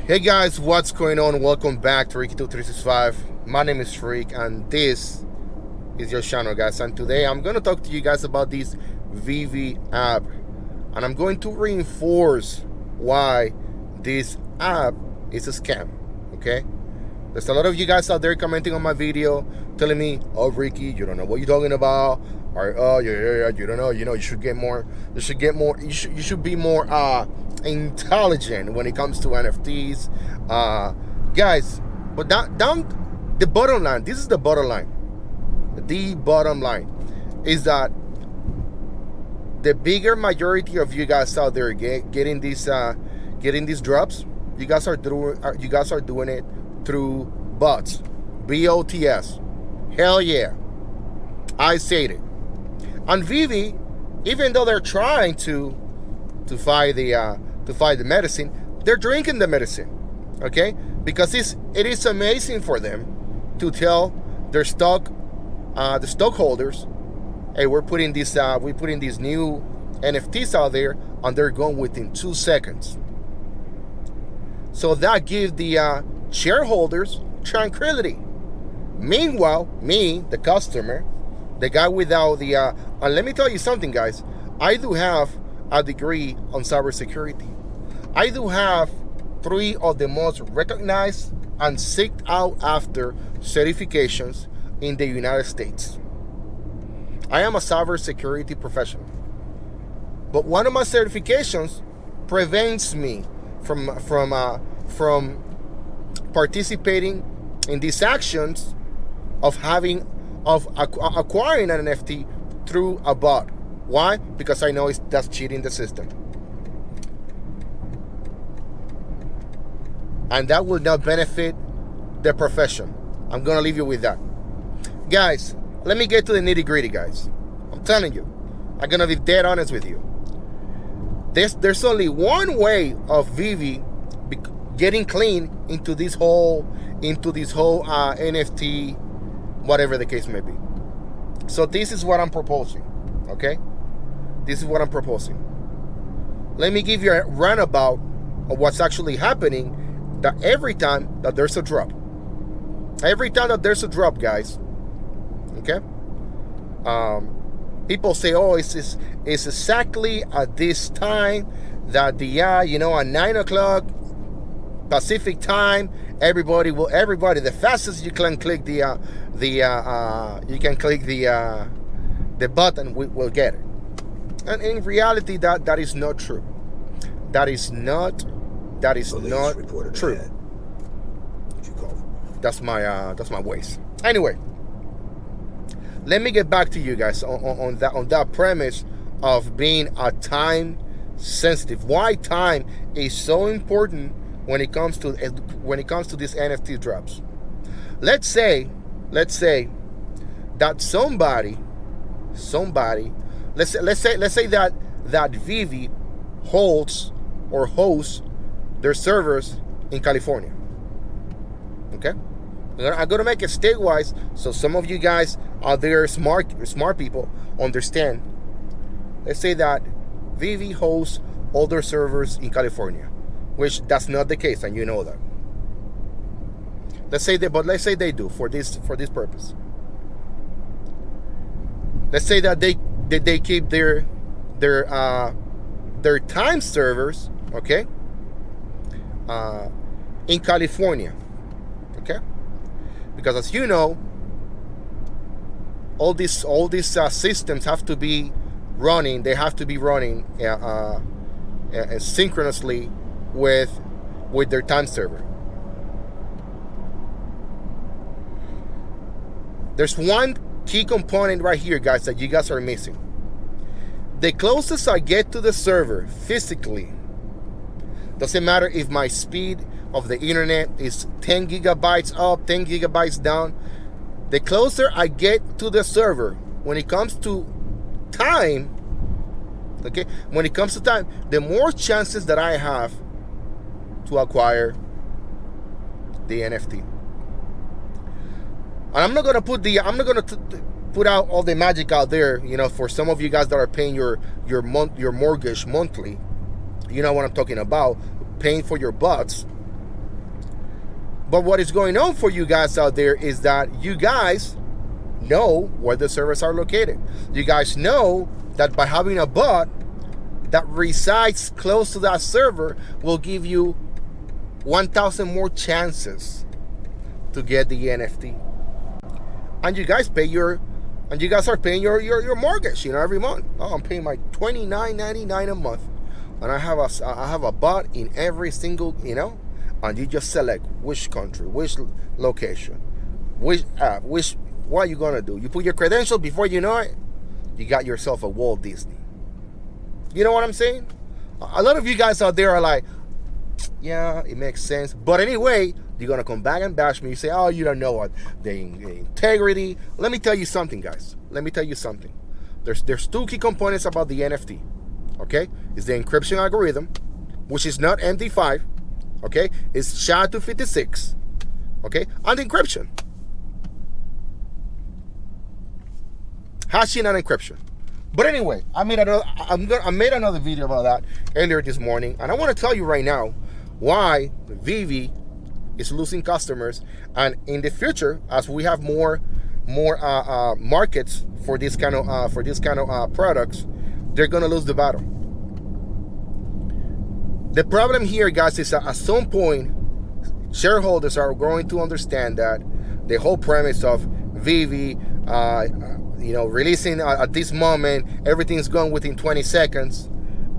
Hey guys, what's going on? Welcome back to Ricky2365. My name is Freak and this is your channel, guys. And today I'm going to talk to you guys about this VEVE app. And I'm going to reinforce why this app is a scam, okay? There's a lot of you guys out there commenting on my video telling me, oh, Ricky, you don't know what you're talking about. Or, oh, yeah, you don't know. You should get more. You should be more intelligent when it comes to NFTs, guys. But down the bottom line. This is the bottom line. The bottom line is that the bigger majority of you guys out there getting these drops, you guys are doing it through bots, BOTS. Hell yeah, I said it. And VEVE, even though they're trying to fight the medicine, they're drinking the medicine, okay? Because it is amazing for them to tell their the stockholders, hey, we're putting these new NFTs out there, and they're gone within 2 seconds. So that gives the shareholders tranquility. Meanwhile, me, the customer, the guy without the and let me tell you something, guys. I do have a degree on cybersecurity. I do have 3 of the most recognized and sought out after certifications in the United States. I am a cybersecurity professional. But one of my certifications prevents me from participating in these actions of acquiring an NFT through a bot. Why? Because I know that's cheating the system. And that will not benefit the profession. I'm going to leave you with that. Guys, let me get to the nitty gritty, guys. I'm telling you. I'm going to be dead honest with you. There's only one way of VEVE getting clean into this whole NFT, whatever the case may be. So this is what I'm proposing, okay? This is what I'm proposing. Let me give you a runabout of what's actually happening. That every time that there's a drop, guys, okay? People say, oh, it's exactly at this time that at 9 o'clock Pacific time, everybody, the fastest you can click the button, will get it. And in reality, that is not true. That is not true. That's my waste. Anyway, let me get back to you guys on that premise of being a time sensitive. Why time is so important when it comes to these NFT drops. Let's say that somebody let's say that VEVE holds or hosts their servers in California. Okay, I'm gonna make it state-wise, so some of you guys out there, smart people, understand. Let's say that VEVE hosts all their servers in California, which that's not the case, and you know that. Let's say they do for this purpose. Let's say that they keep their time servers, okay, in California, okay, because as you know, all these systems have to be running. They have to be running synchronously with their time server. There's one key component right here, guys, that you guys are missing. The closest I get to the server physically, doesn't matter if my speed of the internet is 10 gigabytes up, 10 gigabytes down, the closer I get to the server when it comes to time, okay, the more chances that I have to acquire the NFT. And I'm not gonna put out all the magic out there, for some of you guys that are paying your mortgage monthly. You know what I'm talking about, paying for your bots. But what is going on for you guys out there is that you guys know where the servers are located. You guys know that by having a bot that resides close to that server will give you 1,000 more chances to get the NFT. And you guys are paying your mortgage, every month. Oh, I'm paying my $29.99 a month, and I have a bot in every single, and you just select which country, which location, which app, what are you gonna do? You put your credentials, before you know it, you got yourself a Walt Disney. You know what I'm saying? A lot of you guys out there are like, yeah, it makes sense. But anyway, you're going to come back and bash me. You say, oh, you don't know what the integrity. Let me tell you something, guys. Let me tell you something. There's two key components about the NFT. Okay? It's the encryption algorithm, which is not MD5. Okay? It's SHA-256. Okay? And encryption. Hashing and encryption. But anyway, I made another video about that earlier this morning, and I want to tell you right now why VEVE is losing customers, and in the future, as we have more markets for this kind of products, they're gonna lose the battle. The problem here, guys, is that at some point, shareholders are going to understand that the whole premise of VEVE, releasing at this moment, everything's going within 20 seconds.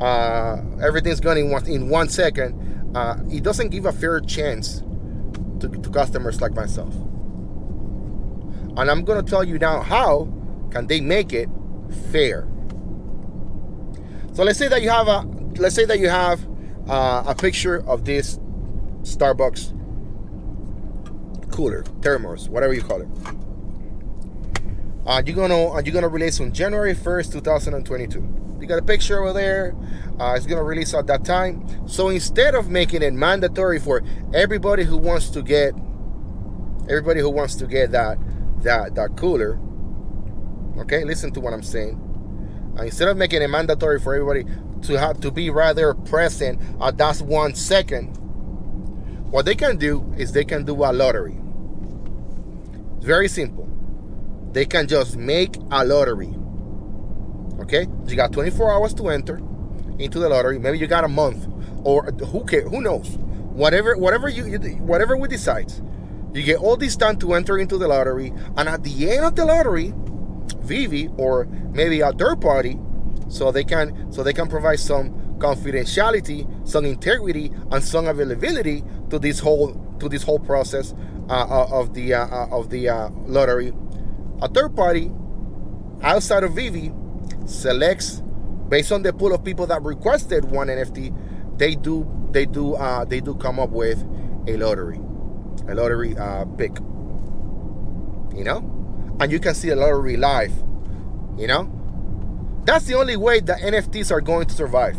Everything's going in 1 second. It doesn't give a fair chance to customers like myself. And I'm going to tell you now how can they make it fair. So let's say that you have a picture of this Starbucks cooler, thermos, whatever you call it. You're gonna release on January 1st, 2022. You got a picture over there. It's gonna release at that time. So instead of making it mandatory for everybody who wants to get that cooler, okay, listen to what I'm saying. Instead of making it mandatory for everybody to have to be rather present at that 1 second, what they can do is they can do a lottery. It's very simple. They can just make a lottery. Okay? You got 24 hours to enter into the lottery. Maybe you got a month, or who cares? Who knows? Whatever we decide. You get all this time to enter into the lottery, and at the end of the lottery, VEVE or maybe a third party, so they can provide some confidentiality, some integrity, and some availability to this whole process of the lottery. A third party outside of VEVE selects based on the pool of people that requested one NFT. They do come up with a lottery pick, and you can see the lottery live. That's the only way that NFTs are going to survive,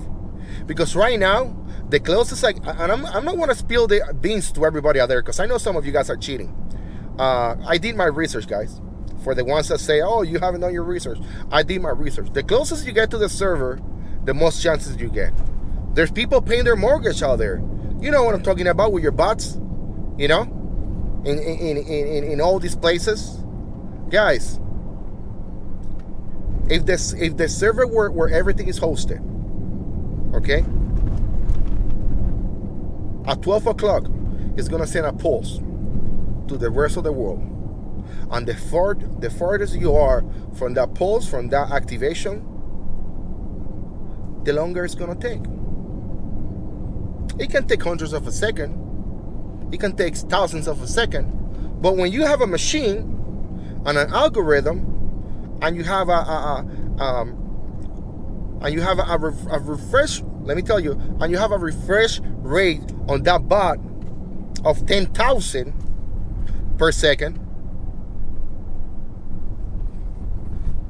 because right now the closest and I'm not want to spill the beans to everybody out there, because I know some of you guys are cheating. I did my research, guys. For the ones that say, oh, you haven't done your research, I did my research. The closest you get to the server, the most chances you get. There's people paying their mortgage out there. You know what I'm talking about with your bots, in all these places, guys. If the server where everything is hosted, okay, at 12 o'clock, it's gonna send a pulse to the rest of the world. And the farthest you are from that pulse, from that activation, the longer it's gonna take. It can take hundreds of a second. It can take thousands of a second. But when you have a machine and an algorithm, and you have a refresh, let me tell you, and you have a refresh rate on that bot of 10,000 per second,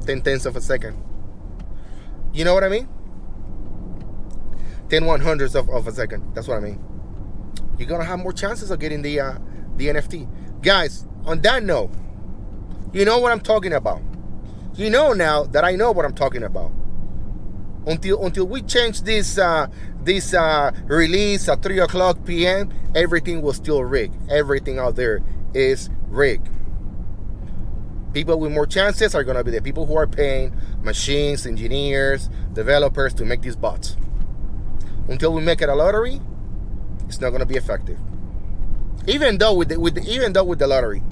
10/10 of a second. You know what I mean? 10/100 of a second. That's what I mean. You're gonna have more chances of getting the NFT. Guys, on that note, you know what I'm talking about. You know now that I know what I'm talking about. Until we change this release at 3 o'clock p.m., everything was still rigged. Everything out there is rigged. People with more chances are going to be the people who are paying machines, engineers, developers to make these bots. Until we make it a lottery, it's not going to be effective. Even though with the lottery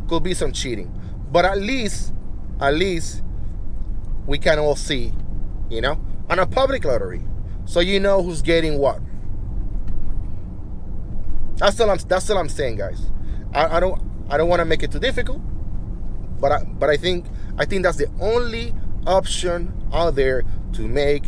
could be some cheating, but at least we can all see, on a public lottery, so you know who's getting what. That's all I'm saying, guys. I don't want to make it too difficult, but I think that's the only option out there to make